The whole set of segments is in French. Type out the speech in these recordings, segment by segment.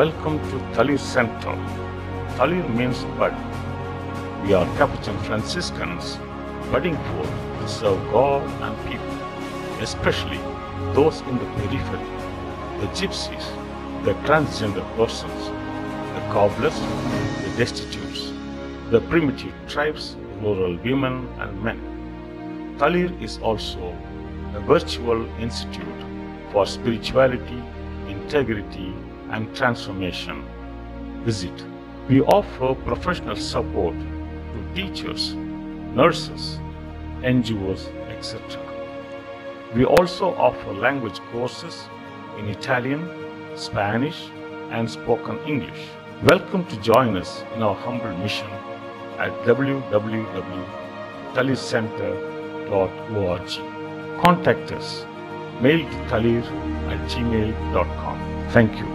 Welcome to Talir Center. Talir means bud. We are Capuchin Franciscans budding forth to serve God and people, especially those in the periphery, the gypsies, the transgender persons, the cobblers, the destitutes, the primitive tribes, rural women and men. Talir is also a virtual institute for spirituality, integrity, and transformation. Visit. We offer professional support to teachers, nurses, NGOs, etc. We also offer language courses in Italian, Spanish, and spoken English. Welcome to join us in our humble mission at www.talircenter.org. Contact us. Mail to talir@gmail.com. Thank you.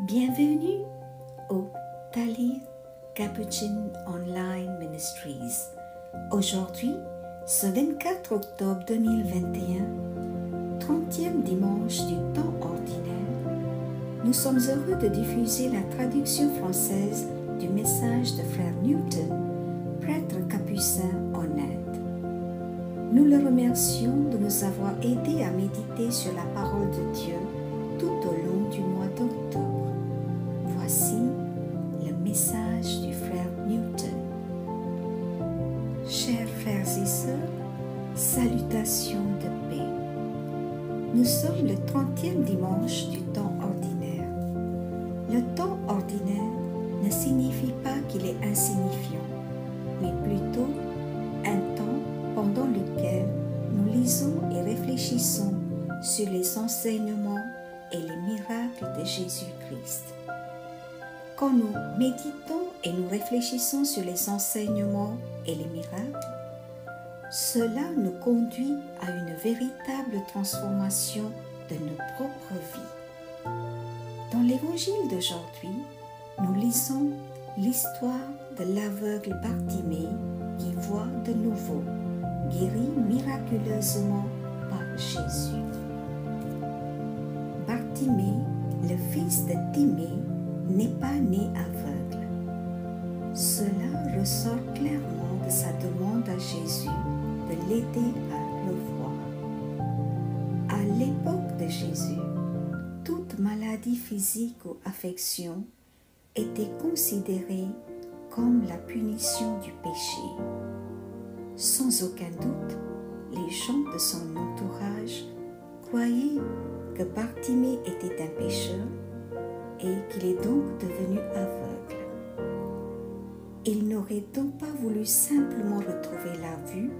Bienvenue au Talir Capuchin Online Ministries. Aujourd'hui, ce 24 octobre 2021, 30e dimanche du temps ordinaire, nous sommes heureux de diffuser la traduction française du message de Frère Newton, prêtre capucin en Inde. Nous le remercions de nous avoir aidés à méditer sur la parole de Dieu tout au long du mois d'octobre. Voici le message du frère Newton. Chers frères et sœurs, salutations de paix. Nous sommes le 30e dimanche du temps ordinaire. Le temps ordinaire ne signifie pas qu'il est insignifiant, mais plutôt un temps pendant lequel nous lisons et réfléchissons sur les enseignements et les miracles de Jésus-Christ. Quand nous méditons et nous réfléchissons sur les enseignements et les miracles, cela nous conduit à une véritable transformation de nos propres vies. Dans l'évangile d'aujourd'hui, nous lisons l'histoire de l'aveugle Bartimée qui voit de nouveau, guéri miraculeusement par Jésus. Bartimée, le fils de Timée, n'est pas né aveugle. Cela ressort clairement de sa demande à Jésus de l'aider à le voir. À l'époque de Jésus, toute maladie physique ou affection était considérée comme la punition du péché. Sans aucun doute, les gens de son entourage croyaient que Bartimée était un pécheur et qu'il est donc devenu aveugle. Il n'aurait donc pas voulu simplement retrouver la vue,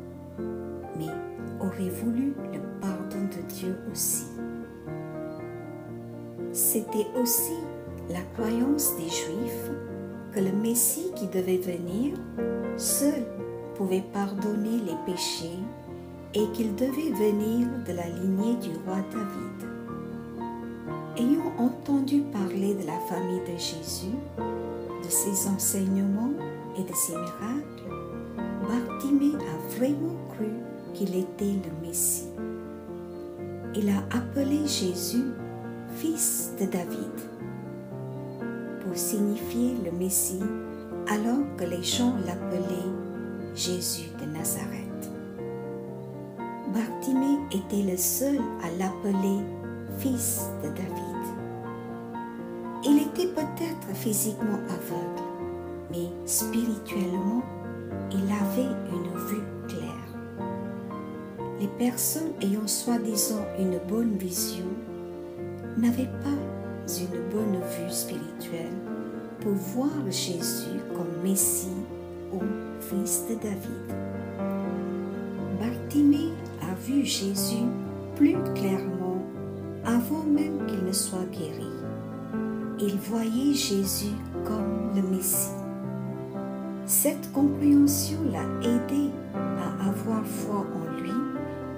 mais aurait voulu le pardon de Dieu aussi. C'était aussi la croyance des Juifs que le Messie qui devait venir, seul pouvait pardonner les péchés et qu'il devait venir de la lignée du roi David. Ayant entendu parler de la famille de Jésus, de ses enseignements et de ses miracles, Bartimée a vraiment cru qu'il était le Messie. Il a appelé Jésus fils de David pour signifier le Messie, alors que les gens l'appelaient Jésus de Nazareth. Bartimée était le seul à l'appeler fils de David. Il était peut-être physiquement aveugle, mais spirituellement, il avait une vue claire. Les personnes ayant soi-disant une bonne vision n'avaient pas une bonne vue spirituelle pour voir Jésus comme Messie ou fils de David. Bartimée a vu Jésus plus clairement avant même qu'il ne soit guéri. Il voyait Jésus comme le Messie. Cette compréhension l'a aidé à avoir foi en lui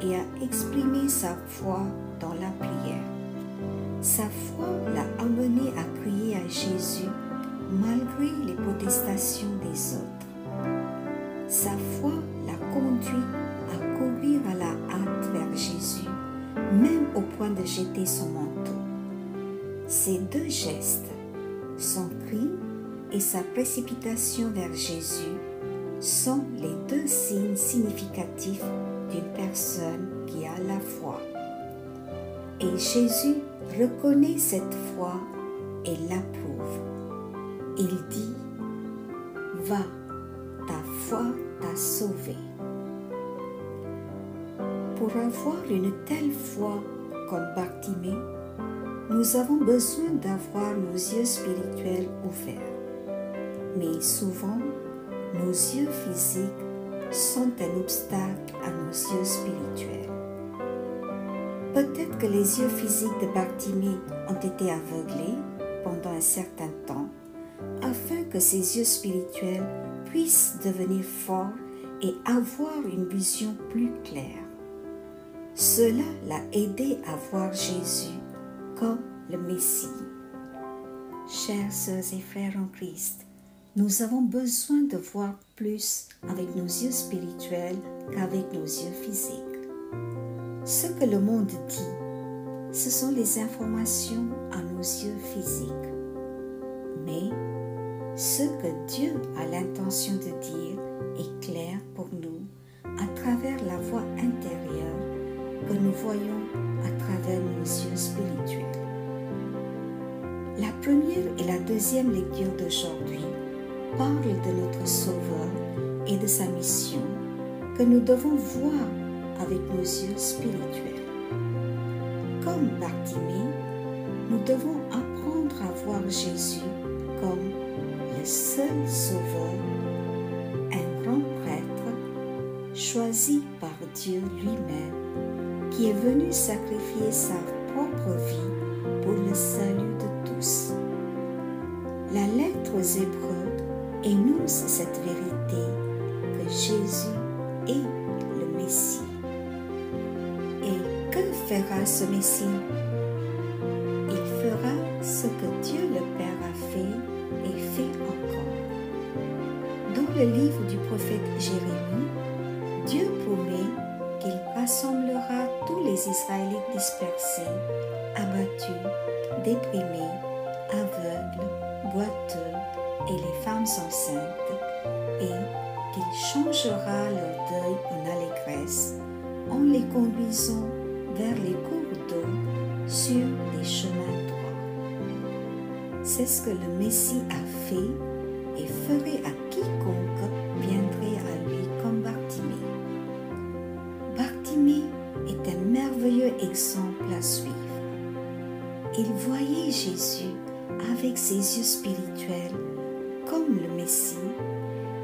et à exprimer sa foi dans la prière. Sa foi l'a amené à crier à Jésus malgré les protestations des autres. Sa foi l'a conduit à courir à la hâte vers Jésus, même au point de jeter son manteau. Ces deux gestes, son cri et sa précipitation vers Jésus, sont les deux signes significatifs d'une personne qui a la foi. Et Jésus reconnaît cette foi et l'approuve. Il dit, « Va, ta foi t'a sauvé. » Pour avoir une telle foi comme Bartimée, nous avons besoin d'avoir nos yeux spirituels ouverts. Mais souvent, nos yeux physiques sont un obstacle à nos yeux spirituels. Peut-être que les yeux physiques de Bartimée ont été aveuglés pendant un certain temps, afin que ses yeux spirituels puissent devenir forts et avoir une vision plus claire. Cela l'a aidé à voir Jésus comme le Messie. Chères sœurs et frères en Christ, nous avons besoin de voir plus avec nos yeux spirituels qu'avec nos yeux physiques. Ce que le monde dit, ce sont les informations à nos yeux physiques. Mais ce que Dieu a l'intention de dire est clair pour nous à travers la voix intérieure que nous voyons à travers nos yeux spirituels. La première et la deuxième lecture d'aujourd'hui parlent de notre Sauveur et de sa mission que nous devons voir avec nos yeux spirituels. Comme Bartimée, nous devons apprendre à voir Jésus comme le seul Sauveur, un grand prêtre choisi par Dieu lui-même, qui est venu sacrifier sa propre vie pour le salut de tous. La lettre aux Hébreux énonce cette vérité que Jésus est le Messie. Et que fera ce Messie? Il fera ce que Dieu le Père a fait et fait encore. Dans le livre du prophète Jérémie, Dieu promet qu'il rassemblera tous les Israélites dispersés, abattus, déprimés, aveugles, boiteux et les femmes enceintes, et qu'il changera leur deuil en allégresse en les conduisant vers les cours d'eau sur des chemins droits. C'est ce que le Messie a fait et ferait à quiconque viendrait à lui comme Bartimée. Bartimée est un merveilleux exemple à suivre. Il voyait Jésus avec ses yeux spirituels comme le Messie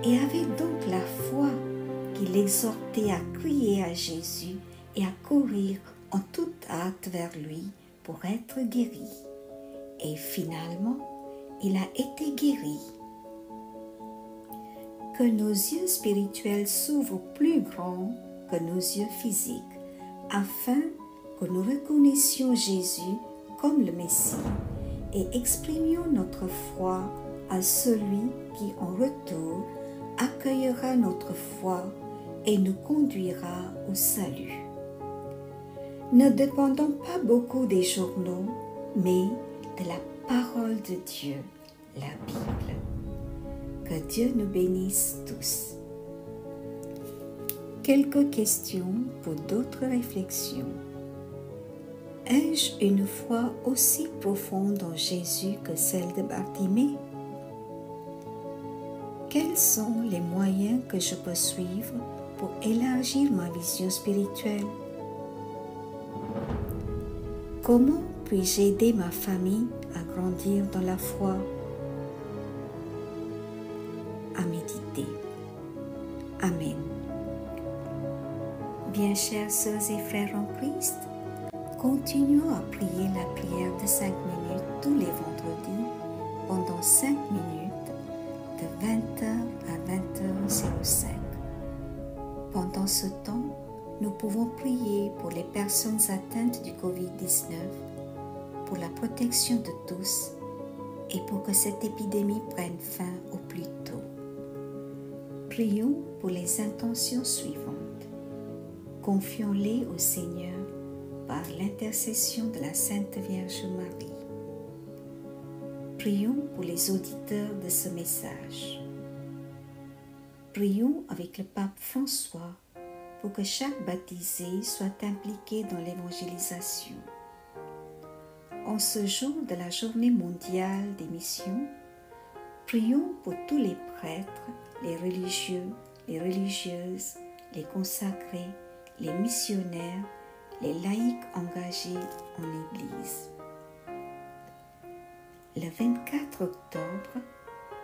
et avait donc la foi qui l'exhortait à crier à Jésus et à courir en toute hâte vers lui pour être guéri. Et finalement, il a été guéri. Que nos yeux spirituels s'ouvrent plus grands que nos yeux physiques, afin que nous reconnaissions Jésus comme le Messie et exprimions notre foi à celui qui, en retour, accueillera notre foi et nous conduira au salut. Ne dépendons pas beaucoup des journaux, mais de la parole de Dieu, la Bible. Que Dieu nous bénisse tous. Quelques questions pour d'autres réflexions. Ai-je une foi aussi profonde en Jésus que celle de Bartimée? Quels sont les moyens que je peux suivre pour élargir ma vision spirituelle? Comment puis-je aider ma famille à grandir dans la foi? À méditer. Amen. Bien chers sœurs et frères en Christ, continuons à prier la prière de 5 minutes tous les vendredis pendant 5 minutes de 20h à 20h05. Pendant ce temps, nous pouvons prier pour les personnes atteintes du Covid-19, pour la protection de tous et pour que cette épidémie prenne fin au plus tôt. Prions pour les intentions suivantes. Confions-les au Seigneur par l'intercession de la Sainte Vierge Marie. Prions pour les auditeurs de ce message. Prions avec le pape François pour que chaque baptisé soit impliqué dans l'évangélisation. En ce jour de la Journée mondiale des missions, prions pour tous les prêtres, les religieux, les religieuses, les consacrés, les missionnaires, les laïcs engagés en l'Église. Le 24 octobre,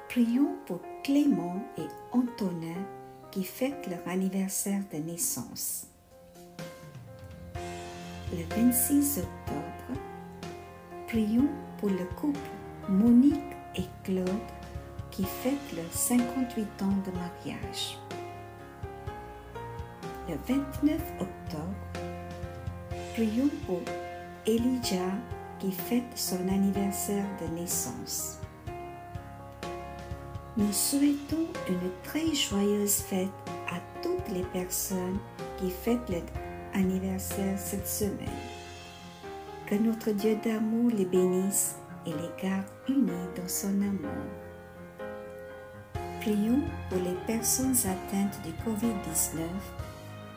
prions pour Clément et Antonin qui fêtent leur anniversaire de naissance. Le 26 octobre, prions pour le couple Monique et Claude qui fêtent leurs 58 ans de mariage. Le 29 octobre, prions pour Elijah qui fête son anniversaire de naissance. Nous souhaitons une très joyeuse fête à toutes les personnes qui fêtent leur anniversaire cette semaine. Que notre Dieu d'amour les bénisse et les garde unis dans son amour. Prions pour les personnes atteintes du Covid-19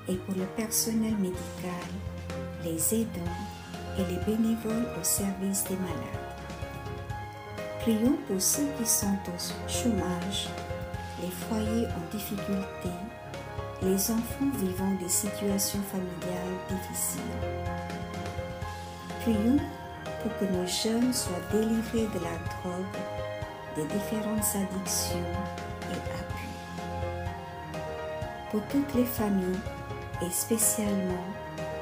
et pour le personnel médical, les aidants et les bénévoles au service des malades. Prions pour ceux qui sont au chômage, les foyers en difficulté, les enfants vivant des situations familiales difficiles. Prions pour que nos jeunes soient délivrés de la drogue, des différentes addictions et abus. Pour toutes les familles et spécialement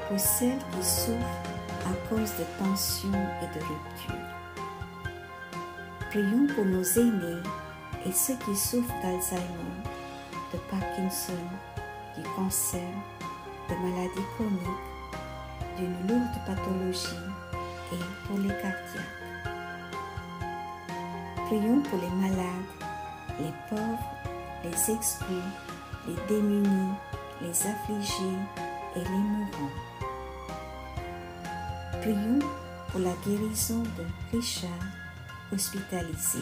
pour celles qui souffrent à cause de tensions et de ruptures. Prions pour nos aînés et ceux qui souffrent d'Alzheimer, de Parkinson, du cancer, de maladies chroniques, d'une lourde pathologie et pour les cardiaques. Prions pour les malades, les pauvres, les exclus, les démunis, les affligés et les mourants. Prions pour la guérison de Richard, hospitalisé.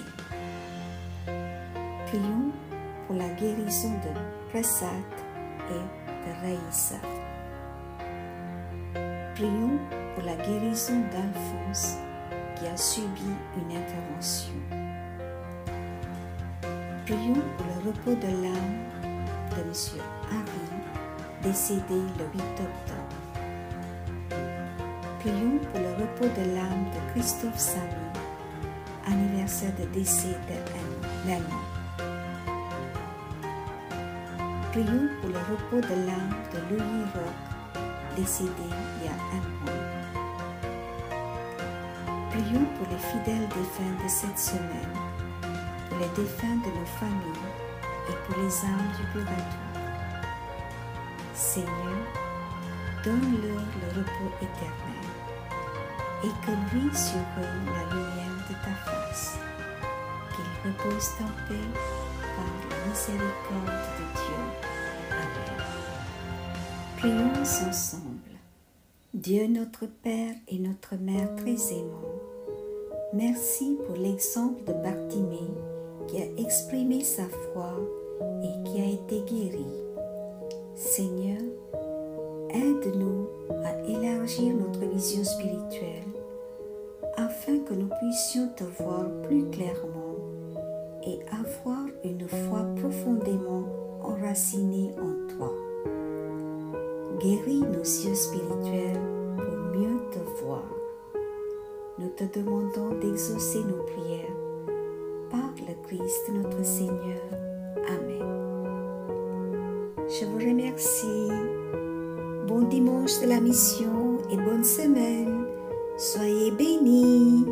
Prions pour la guérison de Prasad et de Raïssa. Prions pour la guérison d'Alphonse qui a subi une intervention. Prions pour le repos de l'âme de M. Harry, décédé le 8 octobre. Prions pour le repos de l'âme de Christophe Samy, anniversaire de décès d'Anne. Prions pour le repos de l'âme de Louis Roch, décédé il y a un mois. Prions pour les fidèles défunts de cette semaine, pour les défunts de nos familles et pour les âmes du purgatoire. Seigneur, donne-leur le repos éternel et que brille sur eux la lumière de ta face, qu'ils reposent en paix par la miséricorde de Dieu. Amen. Prions ensemble. Dieu notre Père et notre Mère très aimant, merci pour l'exemple de Bartimée qui a exprimé sa foi et qui a été guéri. Seigneur, aide-nous à élargir notre vision spirituelle afin que nous puissions te voir plus clairement et avoir une foi profondément enracinée en toi. Guéris nos yeux spirituels pour mieux te voir. Nous te demandons d'exaucer nos prières par le Christ notre Seigneur. Amen. Je vous remercie. Bon dimanche de la mission et bonne semaine. Soyez bénis.